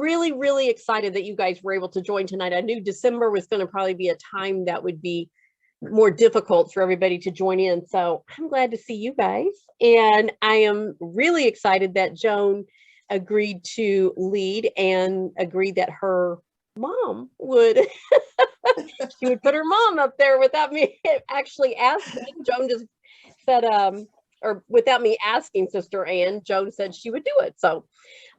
really, really excited that you guys were able to join tonight. I knew December was going to probably be a time that would be more difficult for everybody to join in. So I'm glad to see you guys. And I am really excited that Joan agreed to lead and agreed that her mom would, she would put her mom up there without me actually asking. Joan just said, or without me asking Sister Ann, Joan said she would do it. So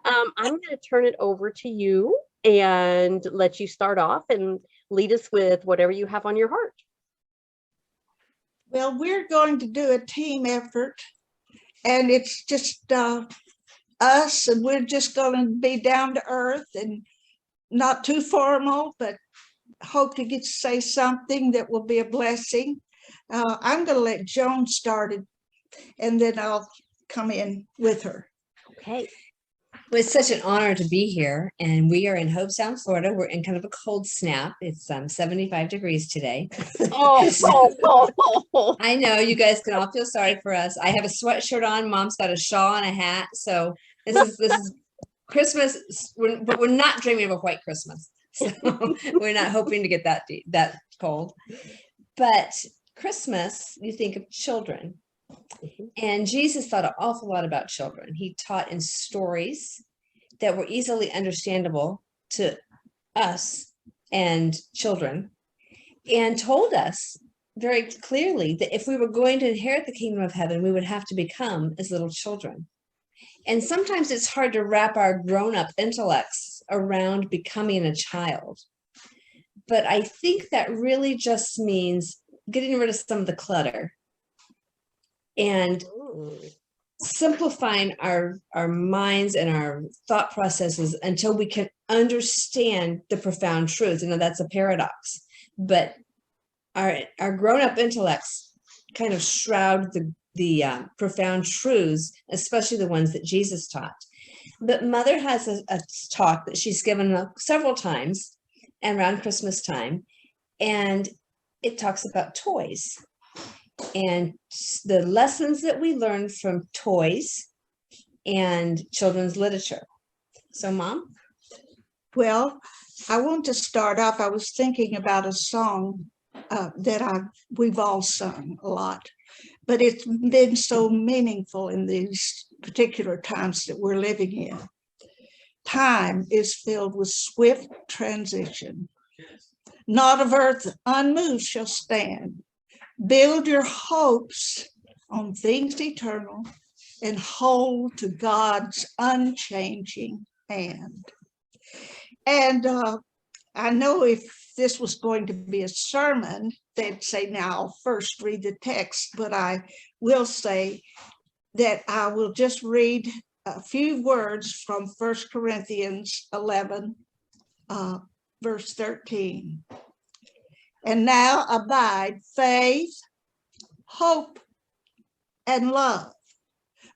I'm going to turn it over to you and let you start off and lead us with whatever you have on your heart. Well, we're going to do a team effort, and it's just us, and we're just going to be down to earth and not too formal, but hope to get to say something that will be a blessing. I'm going to let Joan start it, and then I'll come in with her. Okay. Well, it's such an honor to be here, and we are in Hope Sound, Florida. We're in kind of a cold snap. It's 75 degrees today. Oh. I know you guys can all feel sorry for us. I have a sweatshirt on. Mom's got a shawl and a hat. So this is Christmas, but we're not dreaming of a white Christmas. So we're not hoping to get that cold. But Christmas, you think of children. And Jesus thought an awful lot about children. He taught in stories that were easily understandable to us and children, and told us very clearly that if we were going to inherit the kingdom of heaven, we would have to become as little children. And sometimes it's hard to wrap our grown-up intellects around becoming a child. But I think that really just means getting rid of some of the clutter and simplifying our minds and our thought processes until we can understand the profound truths. You know, that's a paradox, but our grown-up intellects kind of shroud the profound truths, especially the ones that Jesus taught. But Mother has a talk that she's given several times around Christmas time, and it talks about toys and the lessons that we learn from toys and children's literature. So, Mom? Well, I want to start off. I was thinking about a song that we've all sung a lot, but it's been so meaningful in these particular times that we're living in. Time is filled with swift transition. Not of earth unmoved shall stand. Build your hopes on things eternal and hold to God's unchanging hand. And I know if this was going to be a sermon, they'd say, now I'll first read the text, but I will say that I will just read a few words from 1 Corinthians 11, verse 13. And now abide faith, hope, and love.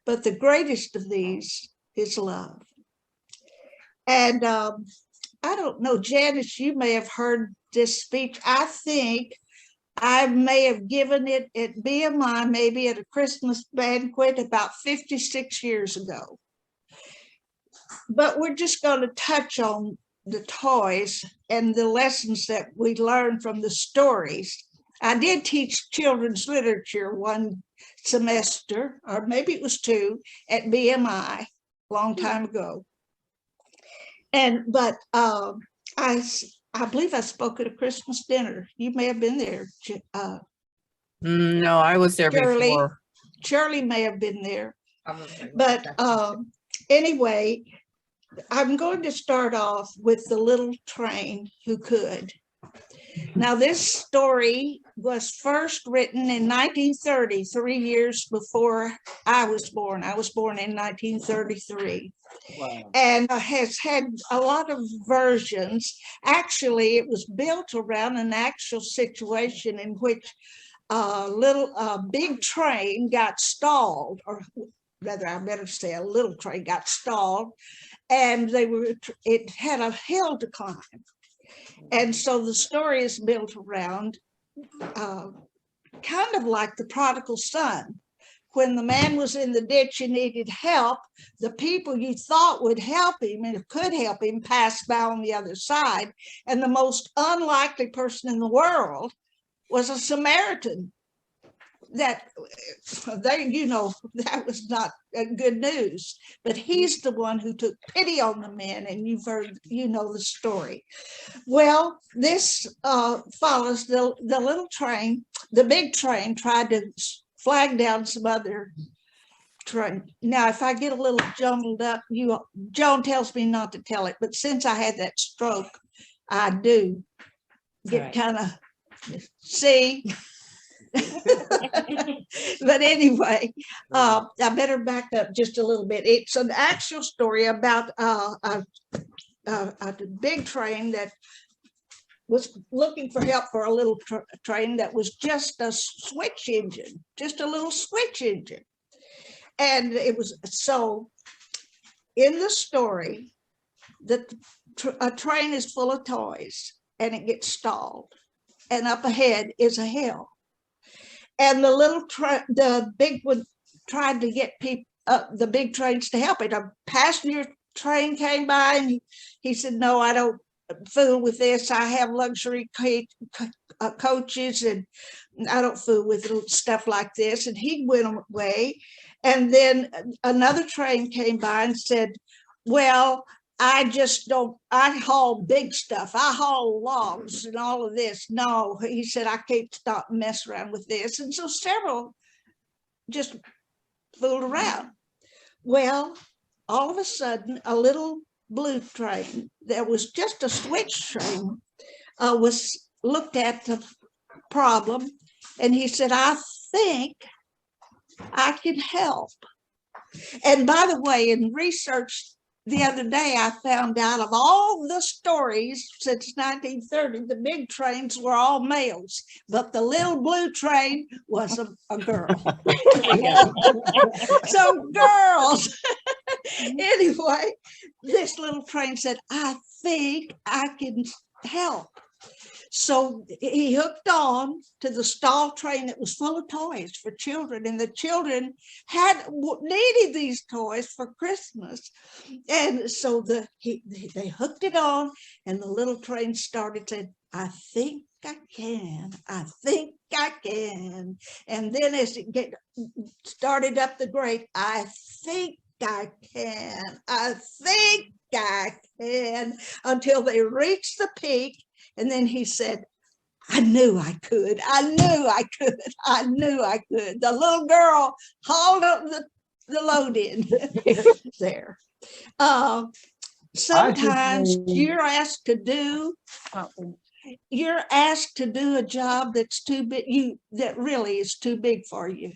But the greatest of these is love. And I don't know, Janice, you may have heard this speech. I think I may have given it at BMI, maybe at a Christmas banquet about 56 years ago. But we're just going to touch on the toys and the lessons that we learned from the stories. I did teach children's literature one semester, or maybe it was two, at BMI a long time ago. But I believe I spoke at a Christmas dinner. You may have been there. No, I was there before. Shirley may have been there. But anyway, I'm going to start off with The Little Train Who Could. Now, this story was first written in 1930, 3 years before I was born. I was born in 1933. Wow. And has had a lot of versions. Actually, it was built around an actual situation in which a big train got stalled, or rather, I better say a little train got stalled, and it had a hill to climb. And so the story is built around kind of like the prodigal son, when the man was in the ditch and needed help, the people you thought would help him and could help him passed by on the other side. And the most unlikely person in the world was a Samaritan. That that was not good news, but he's the one who took pity on the men, and you've heard, the story. Well, this follows the little train. The big train tried to flag down some other train. Now, if I get a little jumbled up, Joan tells me not to tell it, but since I had that stroke, I do get kind of, see. But anyway, I better back up just a little bit. It's an actual story about a big train that was looking for help for a little train that was just a switch engine, just a little switch engine. And it was so in the story that a train is full of toys and it gets stalled, and up ahead is a hill. And the big one tried to get people, the big trains to help it. A passenger train came by and he said, "No, I don't fool with this. I have luxury coaches and I don't fool with stuff like this." And he went away. And then another train came by and said, "Well, I haul big stuff. I haul logs and all of this." No, he said, "I can't stop mess around with this." And so several just fooled around. Well, all of a sudden, a little blue train that was just a switch train was looked at the problem. And he said, "I think I can help." And by the way, in research the other day, I found out of all the stories since 1930, the big trains were all males, but the little blue train was a girl. So girls. Anyway, this little train said, "I think I can help." So he hooked on to the stall train that was full of toys for children, and the children needed these toys for Christmas. And so they hooked it on, and the little train started saying, "I think I can, I think I can." And then as it started up the grade, "I think I can, I think I can," until they reached the peak. And then he said, "I knew I could. I knew I could. I knew I could." The little girl hauled up the load in there. Sometimes you're asked to do a job that's too big, that really is too big for you,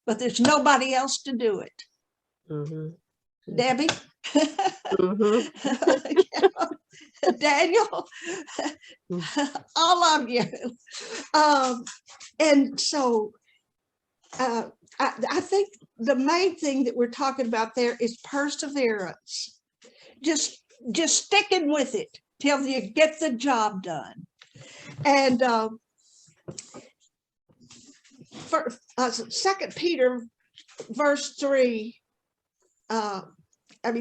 but there's nobody else to do it. Mm-hmm. Debbie? Mm-hmm. Daniel, all of you. And so I think the main thing that we're talking about there is perseverance. Just sticking with it till you get the job done. And for 2 Peter verse 3,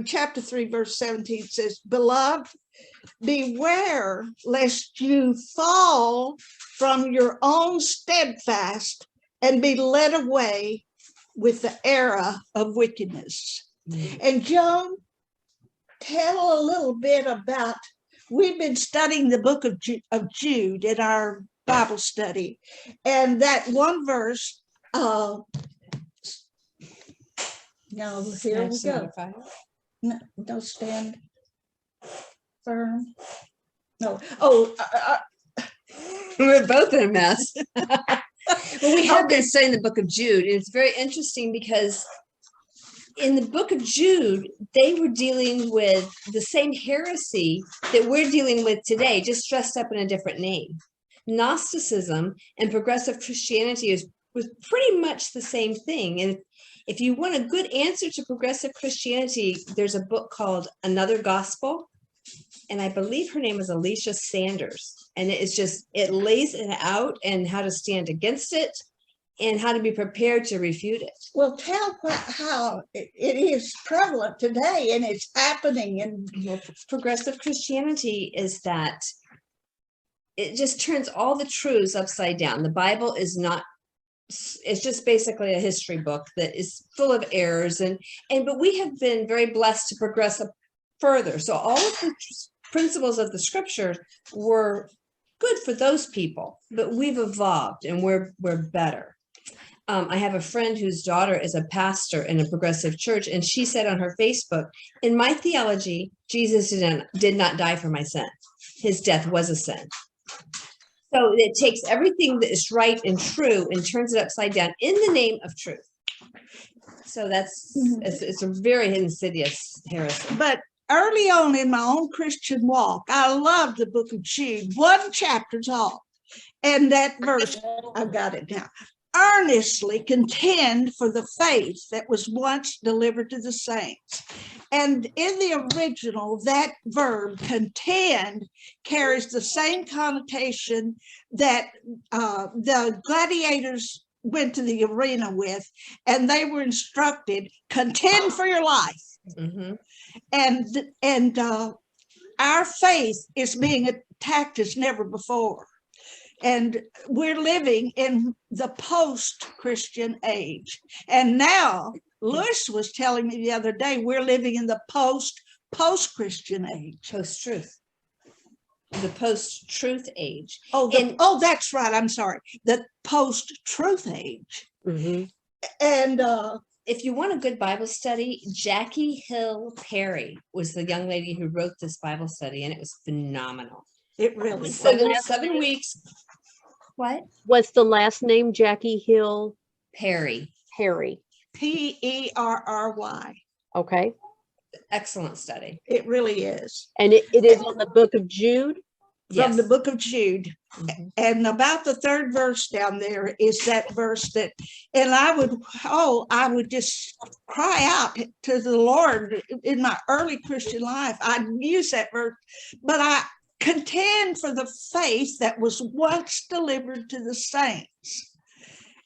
chapter 3, verse 17 says, "Beloved, beware lest you fall from your own steadfast and be led away with the error of wickedness." And Joan, tell a little bit about, we've been studying the book of Jude in our Bible study. And that one verse, now here we go. No, stand firm. No. We're both in a mess. Well, we have been studying the book of Jude. And it's very interesting because in the book of Jude, they were dealing with the same heresy that we're dealing with today, just dressed up in a different name. Gnosticism and progressive Christianity was pretty much the same thing. And if you want a good answer to progressive Christianity, there's a book called Another Gospel. And I believe her name is Alicia Sanders. And it lays it out and how to stand against it and how to be prepared to refute it. Well, tell how it is prevalent today and it's happening. And Progressive Christianity is that it just turns all the truths upside down. The Bible is not, it's just basically a history book that is full of errors, but we have been very blessed to progress further. So all of the principles of the scriptures were good for those people, but we've evolved and we're better. I have a friend whose daughter is a pastor in a progressive church, and she said on her Facebook, in my theology, Jesus did not die for my sin. His death was a sin. So it takes everything that is right and true and turns it upside down in the name of truth. So it's a very insidious heresy. But early on in my own Christian walk, I loved the book of Jude, one chapter tall. And that verse, I've got it now. Earnestly contend for the faith that was once delivered to the saints. And in the original, that verb contend carries the same connotation that the gladiators went to the arena with, and they were instructed, contend for your life. Mm-hmm. And our faith is being attacked as never before. And we're living in the post-Christian age. And now, Lewis was telling me the other day, we're living in the post-Christian age. Post-truth. The post-truth age. Oh, that's right. I'm sorry. The post-truth age. Mm-hmm. And if you want a good Bible study, Jackie Hill Perry was the young lady who wrote this Bible study, and it was phenomenal. It really was 7 weeks. What? What's the last name? Jackie Hill Perry. Perry. Perry. Okay. Excellent study. It really is. And it is on the book of Jude? From the book of Jude. Mm-hmm. And about the third verse down there is that verse that, and I would just cry out to the Lord in my early Christian life. I'd use that verse, but I contend for the faith that was once delivered to the saints.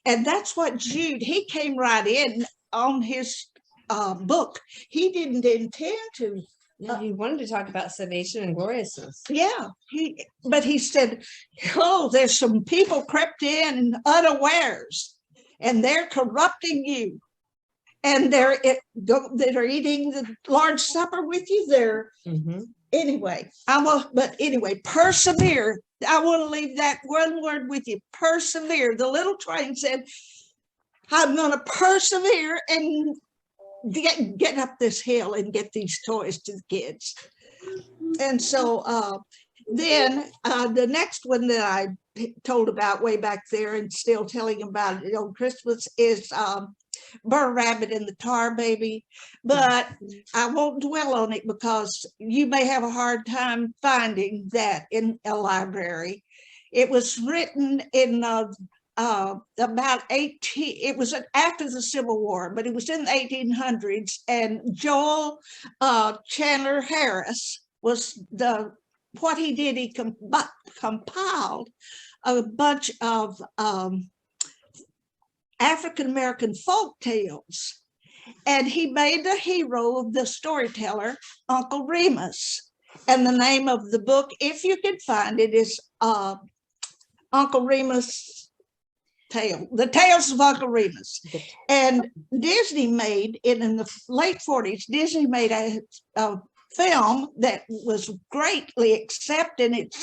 And that's what Jude, he came right in on his book. He didn't intend to. He wanted to talk about salvation and gloriousness. Yeah, but he said, oh, there's some people crept in unawares, and they're corrupting you. And they're eating the Lord's Supper with you. Anyway, persevere. I want to leave that one word with you. Persevere. The little train said, I'm going to persevere and get up this hill and get these toys to the kids. And so then the next one that I told about way back there and still telling about it on Christmas is Burr Rabbit and the Tar Baby, but I won't dwell on it because you may have a hard time finding that in a library. It was written in about 18, it was after the Civil War, but it was in the 1800s, and Joel Chandler Harris was what he did, he compiled a bunch of African-American folk tales, and he made the hero of the storyteller Uncle Remus. And the name of the book, if you can find it, is Uncle Remus The Tales of Uncle Remus. And Disney made it in the late 40s. Disney made a film that was greatly accepted,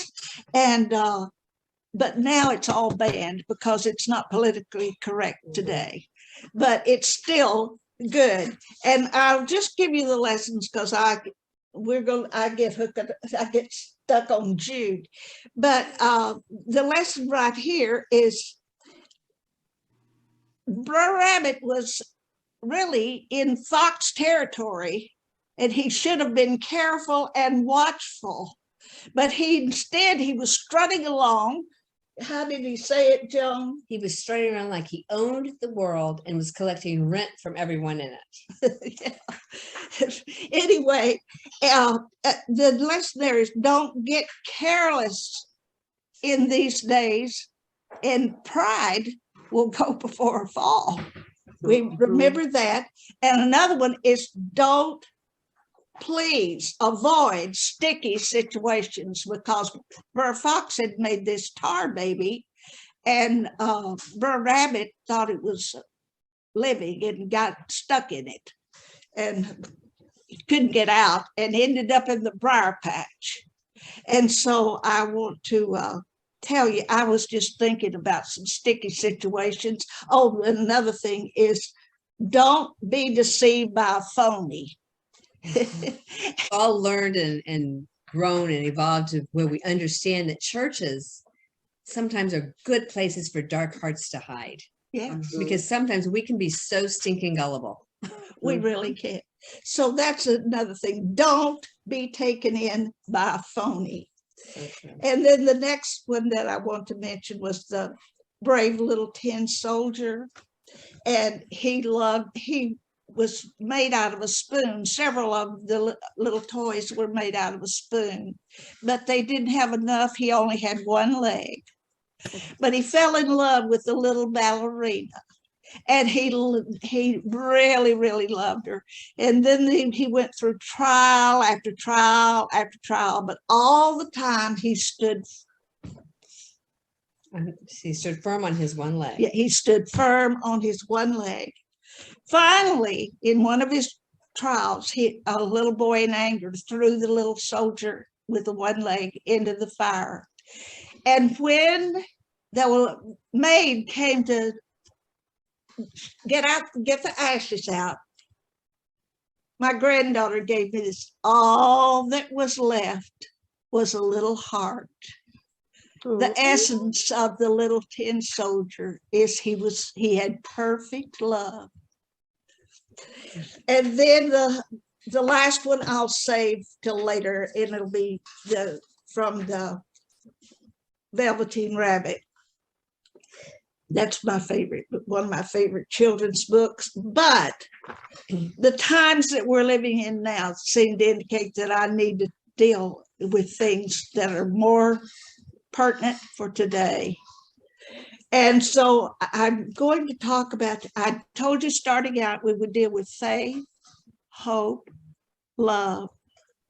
but now it's all banned because it's not politically correct today. But it's still good. And I'll just give you the lessons because I get stuck on Jude. But the lesson right here is Brer Rabbit was really in fox territory, and he should have been careful and watchful. But instead he was strutting along. How did he say it, Joan? He was strutting around like he owned the world and was collecting rent from everyone in it. Anyway, the lesson there is don't get careless in these days, and pride will go before a fall. We Mhm. remember that. And another one is don't please avoid sticky situations, because Br'er Fox had made this tar baby, and Br'er Rabbit thought it was living and got stuck in it and couldn't get out and ended up in the briar patch. And so I want to tell you, I was just thinking about some sticky situations. Oh, another thing is don't be deceived by a phony. All learned and grown and evolved to where we understand that churches sometimes are good places for dark hearts to hide. Yeah, Because sometimes we can be so stinking gullible. we really can. So that's another thing. Don't be taken in by a phony. Okay. And then the next one that I want to mention was the brave little tin soldier. And he was made out of a spoon. Several of the little toys were made out of a spoon, but they didn't have enough. He only had one leg. But he fell in love with the little ballerina. And he really, really loved her. And then he went through trial after trial after trial, but all the time he stood firm on his one leg. Yeah, he stood firm on his one leg. Finally, in one of his trials, a little boy in anger threw the little soldier with the one leg into the fire. And when the maid came to get the ashes out, my granddaughter gave me this. All that was left was a little heart. The essence of the little tin soldier is he had perfect love. And then the last one I'll save till later, and it'll be from the Velveteen Rabbit. That's my favorite, one of my favorite children's books. But the times that we're living in now seem to indicate that I need to deal with things that are more pertinent for today. And so I'm going to talk about, I told you starting out we would deal with faith, hope, love.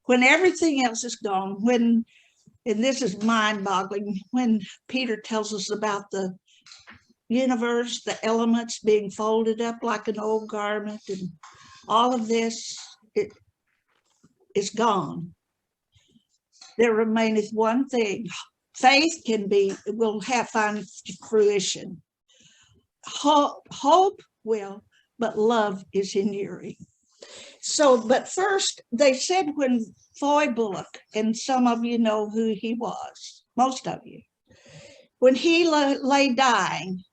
When everything else is gone, and this is mind-boggling, when Peter tells us about the universe, the elements being folded up like an old garment, and all of this, it is gone. There remaineth one thing. Faith will find fruition. Hope will, but love is enduring. So, but first, they said when Foy Bullock, and some of you know who he was, most of you, when he lay dying,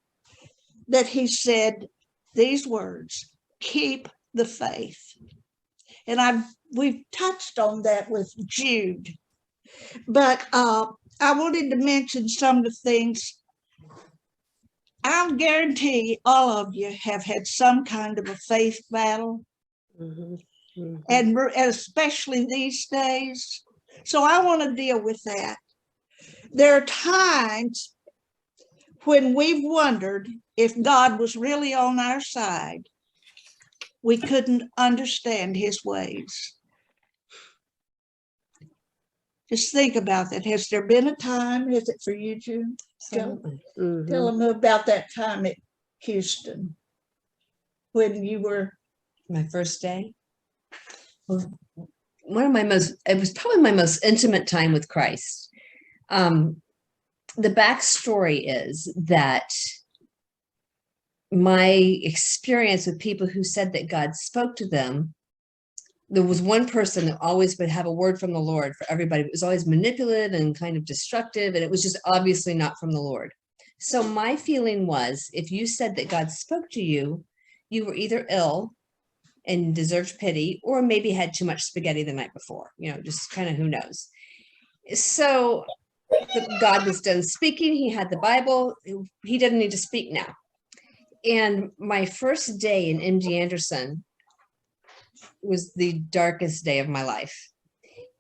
that he said these words, keep the faith. And we've touched on that with Jude. But I wanted to mention some of the things. I'll guarantee all of you have had some kind of a faith battle, and especially these days. So I want to deal with that. There are times when we've wondered if God was really on our side. We couldn't understand his ways. Just think about that. Has there been a time, is it for you, June? Tell them about that time at Houston when you were. My first day. Well, it was probably my most intimate time with Christ. The backstory is that my experience with people who said that God spoke to them, there was one person that always would have a word from the Lord for everybody. It was always manipulative and kind of destructive, and it was just obviously not from the Lord. So my feeling was, if you said that God spoke to you, you were either ill and deserved pity, or maybe had too much spaghetti the night before, just kind of who knows. So God was done speaking. He had the Bible. He didn't need to speak now. And my first day in MD Anderson was the darkest day of my life.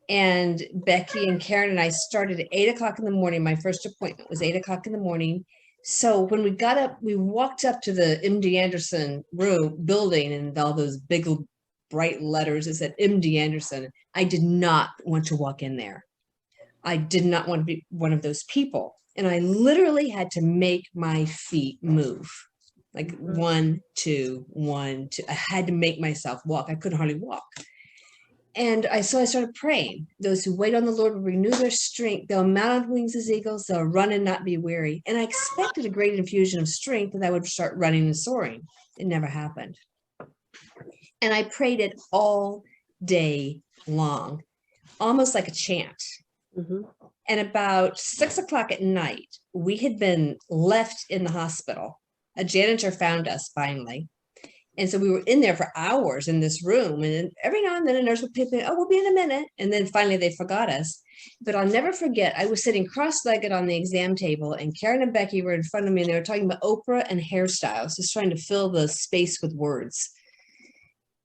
And Becky and Karen and I started at 8 o'clock in the morning. My first appointment was 8 o'clock in the morning, So when we got up, we walked up to the MD Anderson building, and all those big bright letters that said MD Anderson. I did not want to walk in there. I did not want to be one of those people. And I literally had to make my feet move. Like 1, 2, 1, 2. I had to make myself walk. I couldn't hardly walk. And so I started praying. Those who wait on the Lord will renew their strength. They'll mount on wings as eagles. They'll run and not be weary. And I expected a great infusion of strength that I would start running and soaring. It never happened. And I prayed it all day long, almost like a chant. Mm-hmm. And about 6 o'clock at night, we had been left in the hospital. A janitor found us finally. And so we were in there for hours in this room. And then every now and then a nurse would peep in, oh, we'll be in a minute. And then finally they forgot us. But I'll never forget, I was sitting cross-legged on the exam table, and Karen and Becky were in front of me, and they were talking about Oprah and hairstyles, just trying to fill the space with words.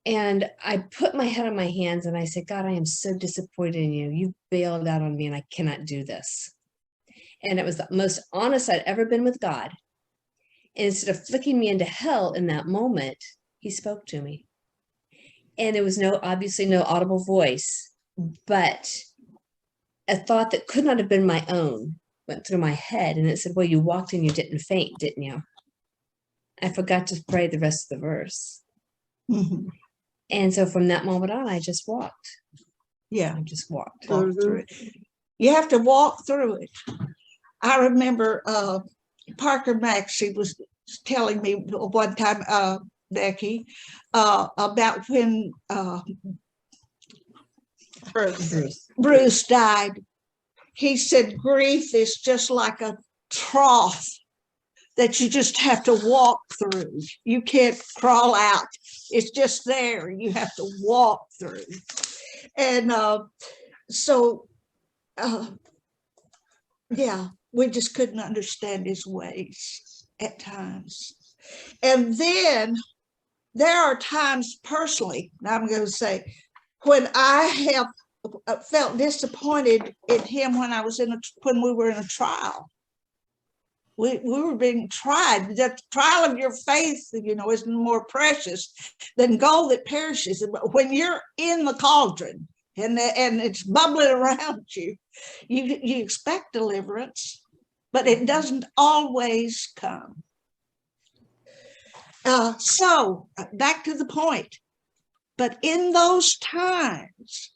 And I put my head on my hands and I said, God, I am so disappointed in you. You bailed out on me and I cannot do this. And it was the most honest I'd ever been with God. And instead of flicking me into hell in that moment, he spoke to me. And there was obviously no audible voice, but a thought that could not have been my own went through my head. And it said, well, you walked and you didn't faint, didn't you? I forgot to pray the rest of the verse. Mhm. And so from that moment on, I just walked. Yeah, I just walked. walk through it. You have to walk through it. I remember Parker Maxey was telling me one time, Becky, about when Bruce died. He said grief is just like a trough that you just have to walk through. You can't crawl out. It's just there. You have to walk through. And yeah, we just couldn't understand his ways at times. And then there are times personally, and I'm going to say, when I have felt disappointed in him when we were in a trial. We were being tried. The trial of your faith, is more precious than gold that perishes. When you're in the cauldron and it's bubbling around you, you expect deliverance, but it doesn't always come. So back to the point. But in those times,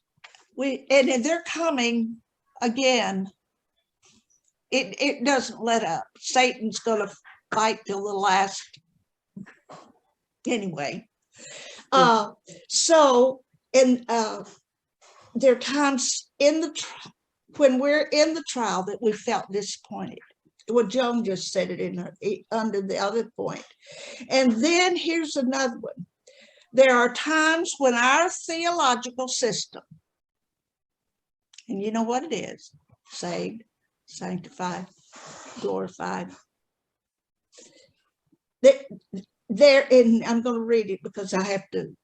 and they're coming again. It doesn't let up. Satan's going to fight till the last. Anyway, so there are times when we're in the trial that we felt disappointed. Well, Joan just said it under the other point. And then here's another one. There are times when our theological system, and you know what it is, saved, sanctified, glorified. And I'm going to read it because I have to.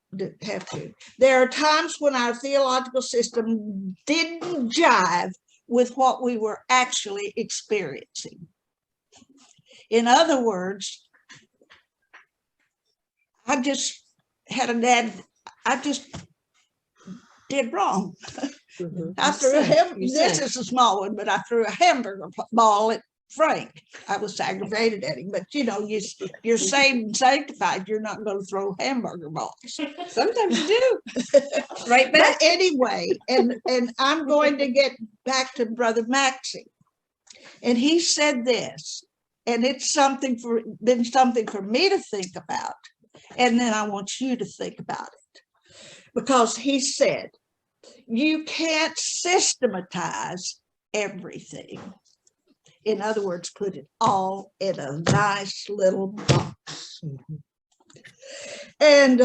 There are times when our theological system didn't jive with what we were actually experiencing. In other words, I just had a dad. I just did wrong. Mm-hmm. I threw this is a small one, but I threw a hamburger ball at Frank. I was aggravated at him, but you're saved and sanctified. You're not going to throw hamburger balls. Sometimes you do. Right back. But anyway, and I'm going to get back to Brother Maxey. And he said this, and it's been something for me to think about. And then I want you to think about it. Because he said, you can't systematize everything. In other words, put it all in a nice little box. Mm-hmm. And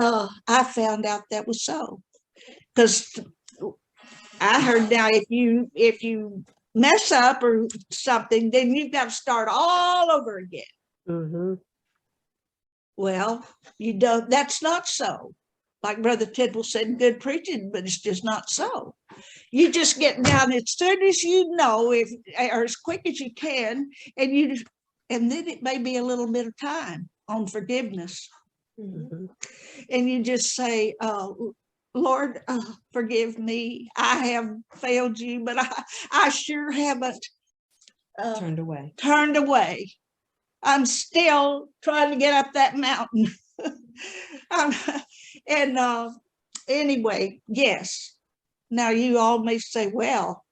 I found out that was so. Because I heard now if you mess up or something, then you've got to start all over again. Mm-hmm. Well, that's not so. Like Brother Tidwell said, good preaching, but it's just not so. You just get down as soon as or as quick as you can, and you and then it may be a little bit of time on forgiveness. Mhm. And you just say, Lord, forgive me. I have failed you, but I sure haven't Turned away. turned away. I'm still trying to get up that mountain. And anyway, yes. Now you all may say, well,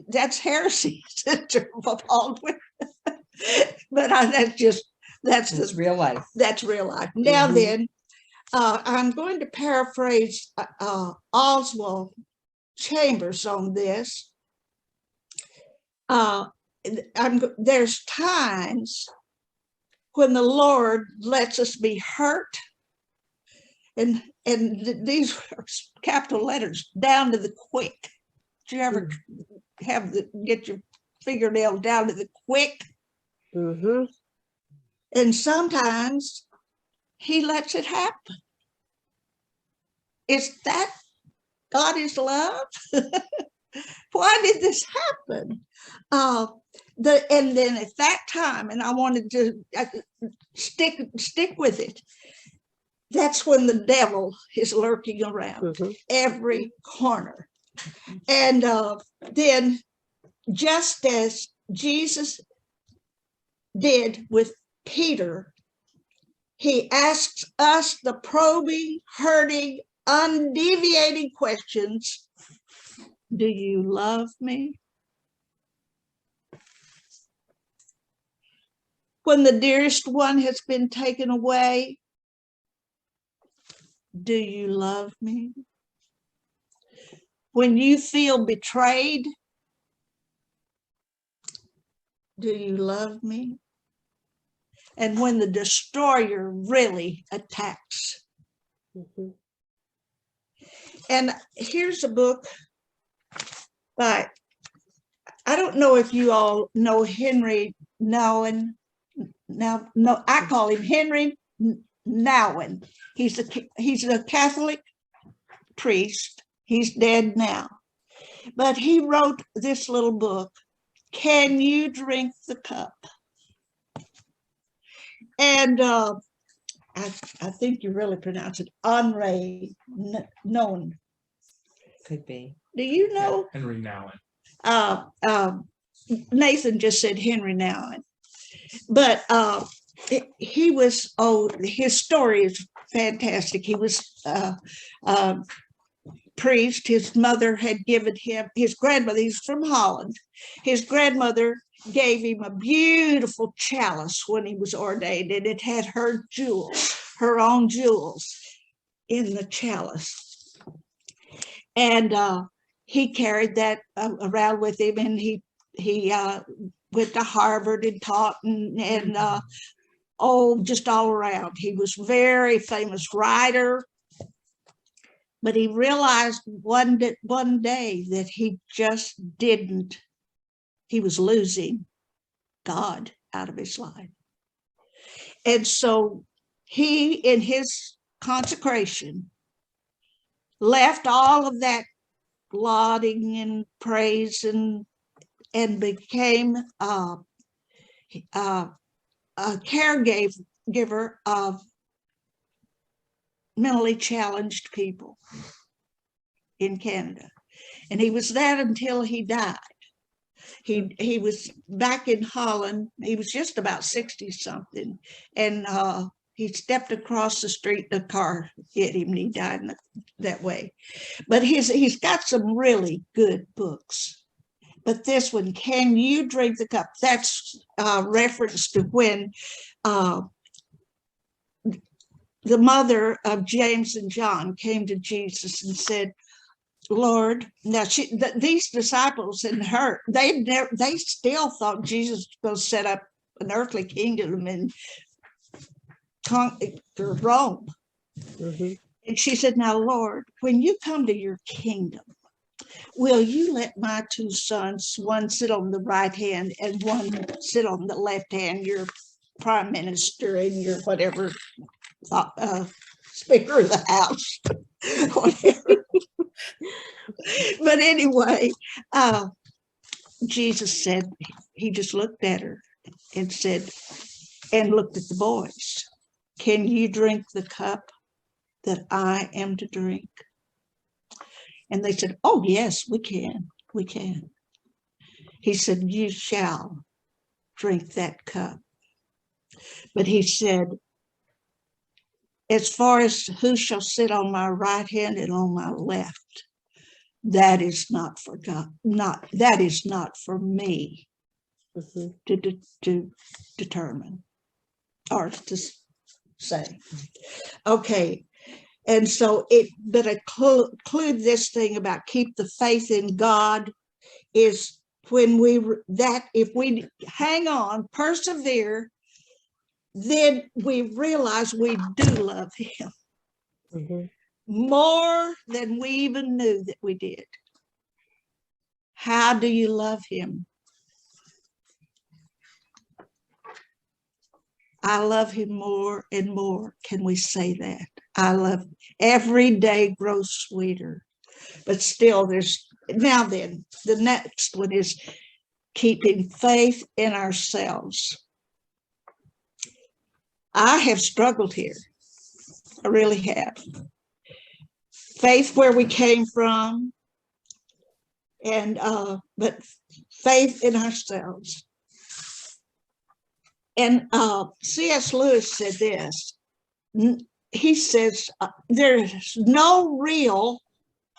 that's heresy, Sister Baldwin. But That's real life. that's real life. Now Mhm. then, I'm going to paraphrase Oswald Chambers on this. There's times when the Lord lets us be hurt, and these are capital letters, down to the quick. Did you ever get your fingernail down to the quick? Mhm. And sometimes he lets it happen. Is that God is love? Why did this happen? And then at that time, and I wanted to stick with it, that's when the devil is lurking around every corner. And then, just as Jesus did with Peter, he asks us the probing, hurting, undeviating questions. Do you love me? When the dearest one has been taken away, do you love me? When you feel betrayed, do you love me? And when the destroyer really attacks. Mhm. And here's a book by, I don't know if you all know Henry Nouwen. Now, no, I call him Henry Nouwen. He's a Catholic priest. He's dead now. But he wrote this little book, Can You Drink the Cup? And I think you really pronounce it Henry Nouwen. Could be. Do you know? Henry Nouwen. Nathan just said Henry Nouwen. But he was, his story is fantastic. He was priest. His mother had given him, his grandmother, he's from Holland. His grandmother gave him a beautiful chalice when he was ordained, and it had her jewels, her own jewels in the chalice. And he carried that around with him, and he went to Harvard and taught, and just all around. He was a very famous writer, but he realized one day that he was losing God out of his life. And so he, in his consecration, left all of that lauding and praise and became a caregiver of mentally challenged people in Canada. And he was that until he died. He was back in Holland. He was just about 60 something. And he stepped across the street, the car hit him, and he died that way. But he's got some really good books. But this one, Can You Drink the Cup? That's reference to when the mother of James and John came to Jesus and said, Lord, now these disciples and her, they still thought Jesus was going to set up an earthly kingdom and conquer Rome. Mhm. And she said, now, Lord, when you come to your kingdom, will you let my two sons, one sit on the right hand and one sit on the left hand, your prime minister and your whatever, speaker of the house, whatever. But anyway, Jesus said, he just looked at her and said, and looked at the boys, can you drink the cup that I am to drink? And they said, oh, yes, we can. We can. He said, you shall drink that cup. But he said, as far as who shall sit on my right hand and on my left, that is not for God. That is not for me to determine or to say. Okay. And so but include this thing about keep the faith in God is when if we hang on, persevere, then we realize we do love him more than we even knew that we did. How do you love him? I love him more and more. Can we say that? I love every day grows sweeter, but still now then, the next one is keeping faith in ourselves. I have struggled here. I really have. Faith where we came from, and but faith in ourselves. And C.S. Lewis said this. He says, there's no real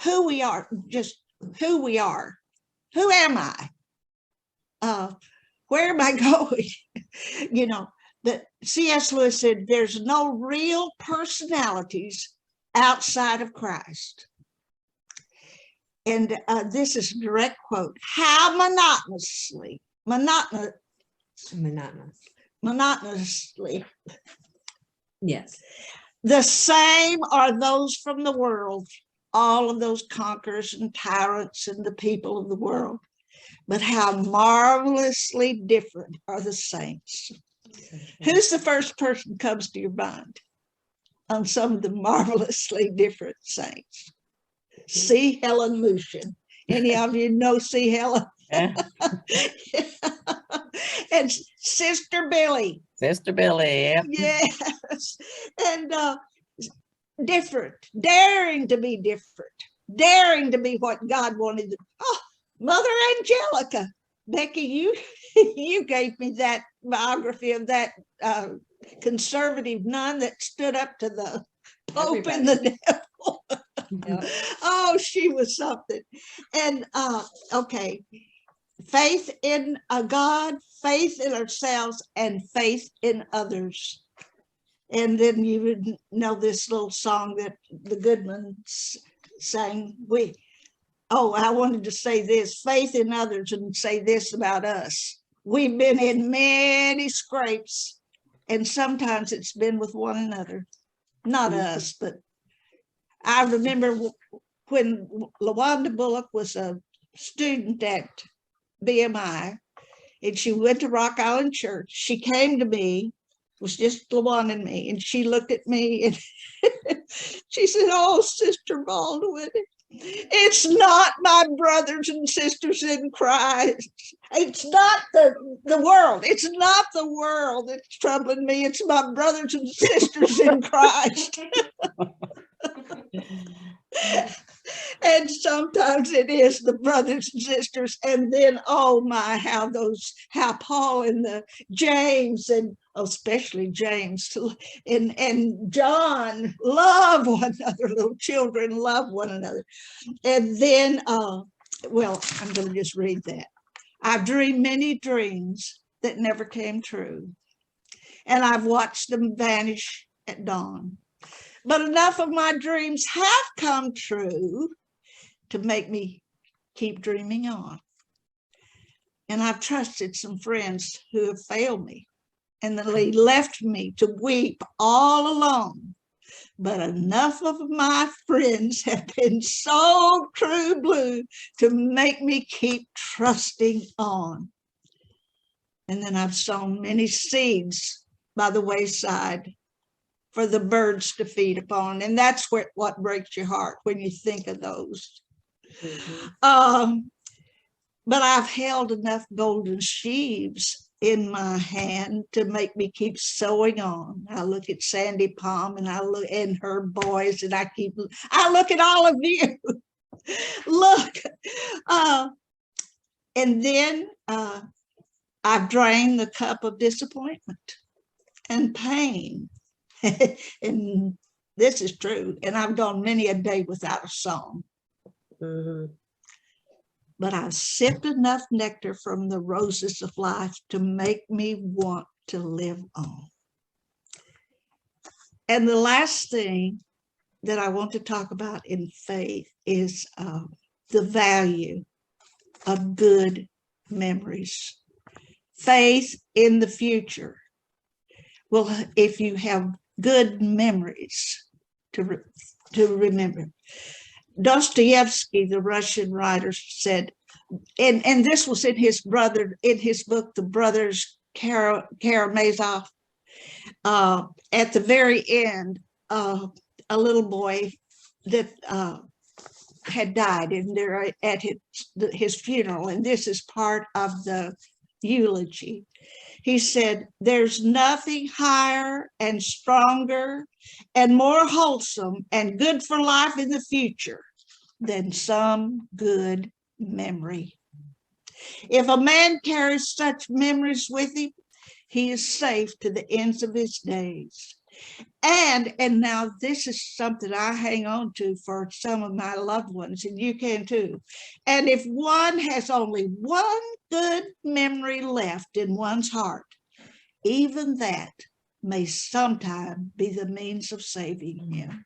who we are, just who we are. Who am I? Where am I going? You know, that C.S. Lewis said, there's no real personalities outside of Christ. And this is a direct quote. How monotonously, Yes. the same are those from the world, all of those conquerors and tyrants and the people of the world. But how marvelously different are the saints. Who's the first person comes to your mind on some of the marvelously different saints? C. Helen Mushin. Any of you know C. Helen? And Sister Billy. Sister Billy. Yep. Yes. And different, daring to be different, daring to be what God wanted. Oh, Mother Angelica. Becky, you gave me that biography of that conservative nun that stood up to the Pope and the devil. Yep. Oh, she was something. And okay, faith in God, faith in ourselves, and faith in others. And then you would know this little song that the Goodmans sang. I wanted to say this, faith in others, and say this about us. We've been in many scrapes, and sometimes it's been with one another. Not us, but I remember when LaWanda Bullock was a student at BMI, and she went to Rock Island Church. She came to me, it was just LaWanda and me, and she looked at me and she said, oh, Sister Baldwin, it's not my brothers and sisters in Christ. It's not the world. It's not the world that's troubling me. It's my brothers and sisters in Christ. And sometimes it is the brothers and sisters. And then, oh my, how Paul and the James, and especially James and John love one another. Little children love one another. And then, I'm going to just read that. I've dreamed many dreams that never came true, and I've watched them vanish at dawn. But enough of my dreams have come true to make me keep dreaming on. And I've trusted some friends who have failed me, and they left me to weep all alone. But enough of my friends have been so true blue to make me keep trusting on. And then I've sown many seeds by the wayside for the birds to feed upon. And that's what breaks your heart when you think of those. But I've held enough golden sheaves in my hand to make me keep sewing on. I look at Sandy Palm and I look at her boys and I look at all of you. Look. And then I've drained the cup of disappointment and pain. And this is true. And I've gone many a day without a song. Mhm. But I've sipped enough nectar from the roses of life to make me want to live on. And the last thing that I want to talk about in faith is the value of good memories. Faith in the future. Well, if you have good memories to remember. Dostoevsky, the Russian writer, said, and this was in his book, The Brothers Karamazov. At the very end, a little boy that had died, and they're at his funeral, and this is part of the eulogy. He said, "There's nothing higher and stronger and more wholesome and good for life in the future than some good memory. If a man carries such memories with him, he is safe to the ends of his days." And now this is something I hang on to for some of my loved ones, and you can too. And if one has only one good memory left in one's heart, even that may sometime be the means of saving him.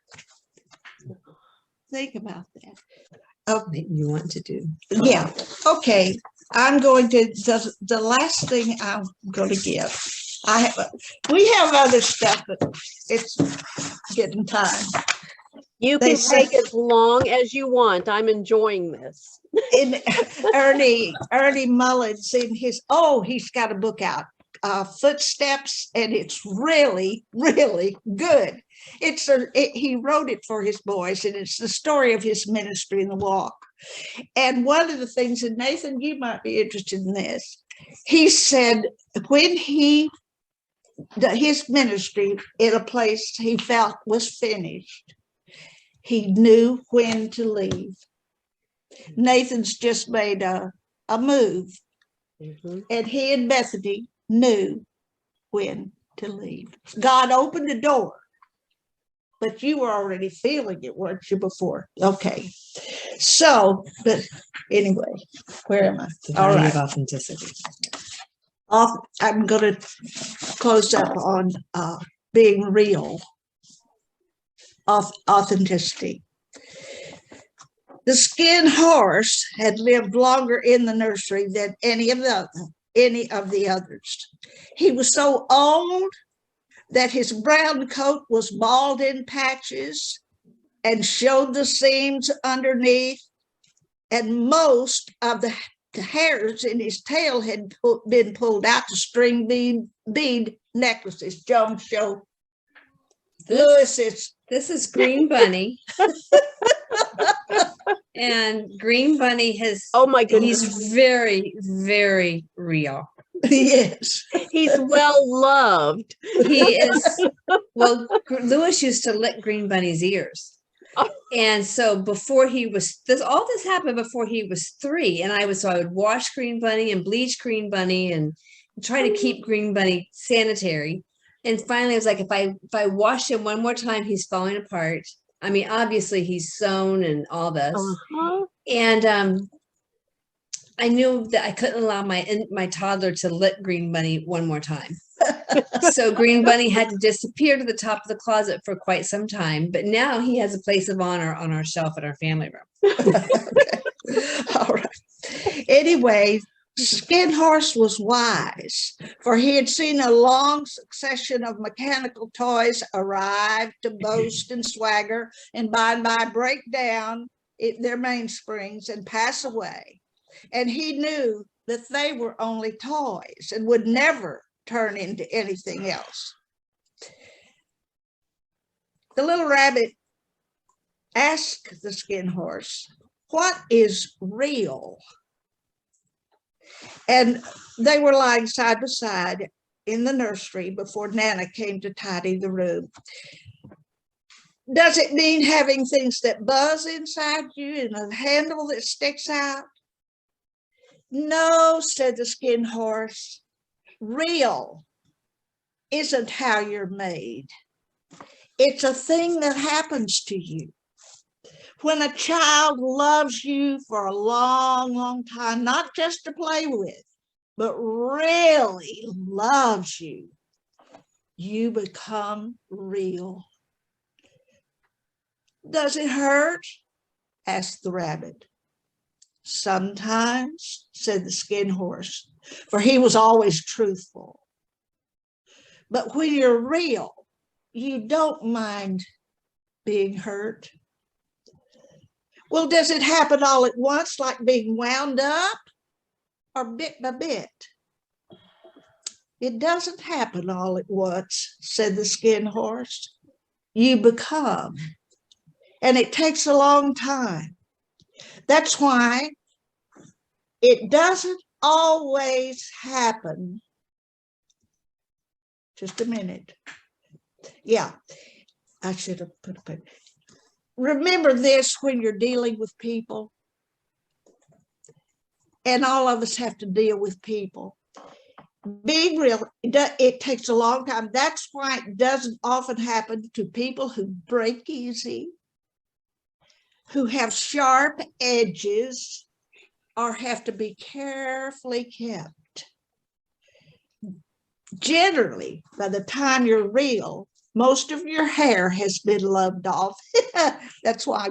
Think about that. That you want to do. Yeah. Okay. I'm going to, the last thing I'm going to give. We have other stuff, but it's getting time. You They can take say- as long as you want. I'm enjoying this. In Ernie Mullins in he's got a book out, Footsteps, and it's really, really good. He wrote it for his boys, and it's the story of his ministry in the walk. And one of the things, and Nathan, you might be interested in this, he said when his ministry in a place he felt was finished, he knew when to leave. Nathan's just made a move, and he and Bethany knew when to leave. God opened the door, but you were already feeling it, weren't you, before? Okay. So, but anyway, where am I? The All value right. of authenticity. I'm going to close up on being real, authenticity. The skin horse had lived longer in the nursery than any of the others. He was so old that his brown coat was bald in patches and showed the seams underneath, and most of the hairs in his tail had been pulled out to string bead necklaces. Joan, show Lewis's. This is Green Bunny. And Green Bunny Oh my goodness. he's very, very real. Yes. He's well loved. He is, well, Lewis used to lick Green Bunny's ears. And so before he was, all this happened before he was 3. And I would wash Green Bunny and bleach Green Bunny and try to keep Green Bunny sanitary. And finally I was like, if I wash him one more time, he's falling apart. I mean, obviously he's sewn and all this. And I knew that I couldn't allow my toddler to lick Green Bunny one more time. So Green Bunny had to disappear to the top of the closet for quite some time. But now he has a place of honor on our shelf in our family room. Okay. All right. Anyway, Skin Horse was wise, for he had seen a long succession of mechanical toys arrive to boast and swagger, and by and by break down their mainsprings and pass away. And he knew that they were only toys and would never turn into anything else. The little rabbit asked the Skin Horse, "What is real?" And they were lying side by side in the nursery before Nana came to tidy the room. Does it mean having things that buzz inside you and a handle that sticks out? No, said the skin horse. Real isn't how you're made. It's a thing that happens to you. When a child loves you for a long, long time, not just to play with, but really loves you, you become real. Does it hurt? Asked the rabbit. Sometimes, said the skin horse, for he was always truthful. But when you're real, you don't mind being hurt. Well, does it happen all at once, like being wound up, or bit by bit? It doesn't happen all at once, said the skin horse. You become, and it takes a long time. That's why it doesn't always happen. Just a minute. Yeah, I should have put a pen. Remember this when you're dealing with people. And all of us have to deal with people. Being real, it takes a long time. That's why it doesn't often happen to people who break easy, who have sharp edges, or have to be carefully kept. Generally, by the time you're real, most of your hair has been loved off. That's why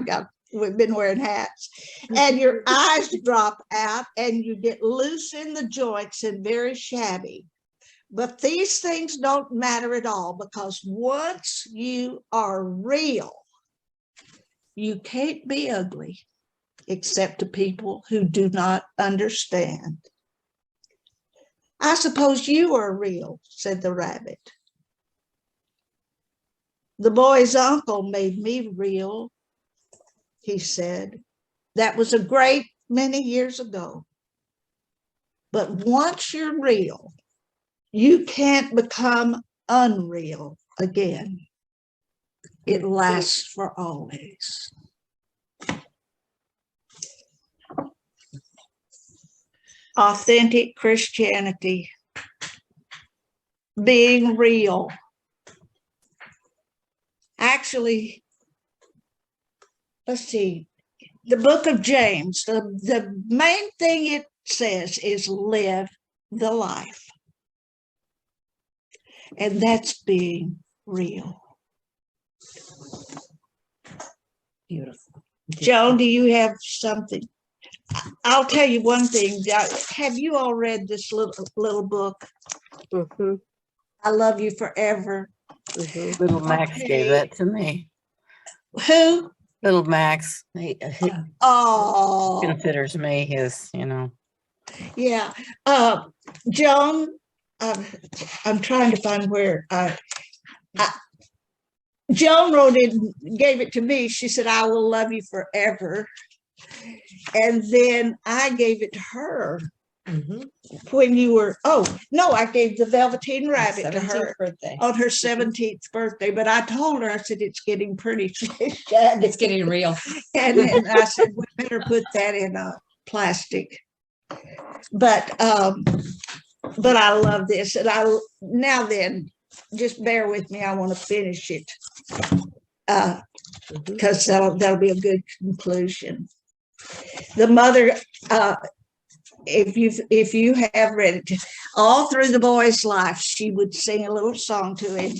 we've been wearing hats. And your eyes drop out and you get loose in the joints and very shabby. But these things don't matter at all, because once you are real, you can't be ugly except to people who do not understand. I suppose you are real, said the rabbit. The boy's uncle made me real, he said. That was a great many years ago. But once you're real, you can't become unreal again. It lasts for always. Authentic Christianity, being real. Actually, let's see, the book of James, the main thing it says is live the life. And that's being real. Beautiful. Joan, do you have something? I'll tell you one thing. Have you all read this little book? Mhm, I Love You Forever. mhm. Little Max gave that to me. Who? Little Max, he Oh, considers me his, yeah. Joan, I'm trying to find where. Joan wrote it, gave it to me. She said, I will love you forever. And then I gave it to her when you were, I gave the Velveteen Rabbit to her birthday. on her 17th birthday. But I told her, I said, it's getting pretty shabby. It's getting real. And then I said, we better put that in a plastic. But I love this. And now then, just bear with me. I want to finish it because that'll be a good conclusion. The mother, if you have read it, all through the boy's life, she would sing a little song to him.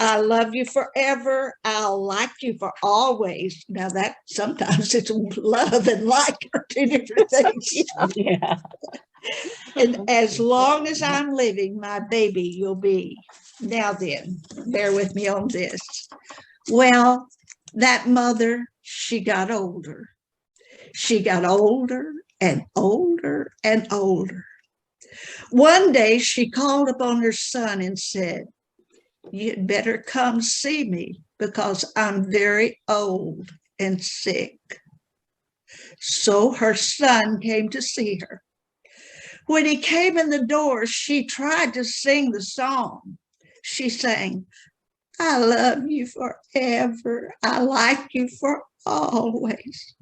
I love you forever. I'll like you for always. Now that sometimes it's love and like are two different things. Yeah. And as long as I'm living, my baby you'll be. Now then, bear with me on this. Well, that mother, she got older. She got older and older and older. One day she called upon her son and said, you'd better come see me because I'm very old and sick. So her son came to see her. When he came in the door, she tried to sing the song. She sang, I love you forever. I like you for always.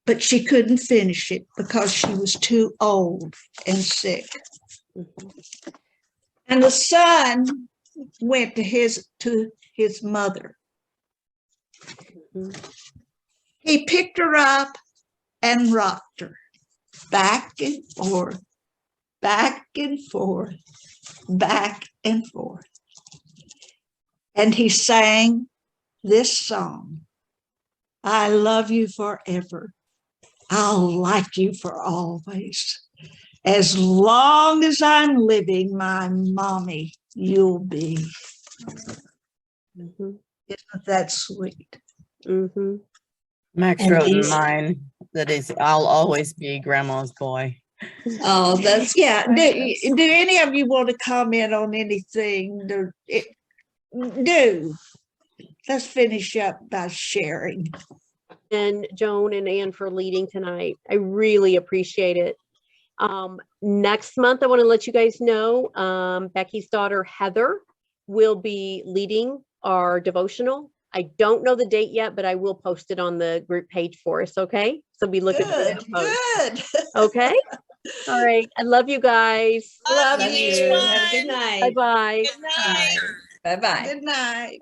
But she couldn't finish it because she was too old and sick. And the son went to his mother. He picked her up and rocked her back and forth, back and forth, back and forth. And he sang this song, I love you forever. I'll like you for always. As long as I'm living, my mommy, you'll be. Mhm. Isn't that sweet? Mhm. Max And wrote in these- mine that I'll always be grandma's boy. Oh, that's Yeah. precious. Do any of you want to comment on anything? Do. Let's finish up by sharing. And Joan and Ann for leading tonight. I really appreciate it. Next month, I want to let you guys know, Becky's daughter, Heather, will be leading our devotional. I don't know the date yet, but I will post it on the group page for us. Okay. So be looking for Good, that post. good. Okay. All right. I love you guys. Love Love you. you. Have a good Bye night. bye. Good night. Bye-bye. Good night.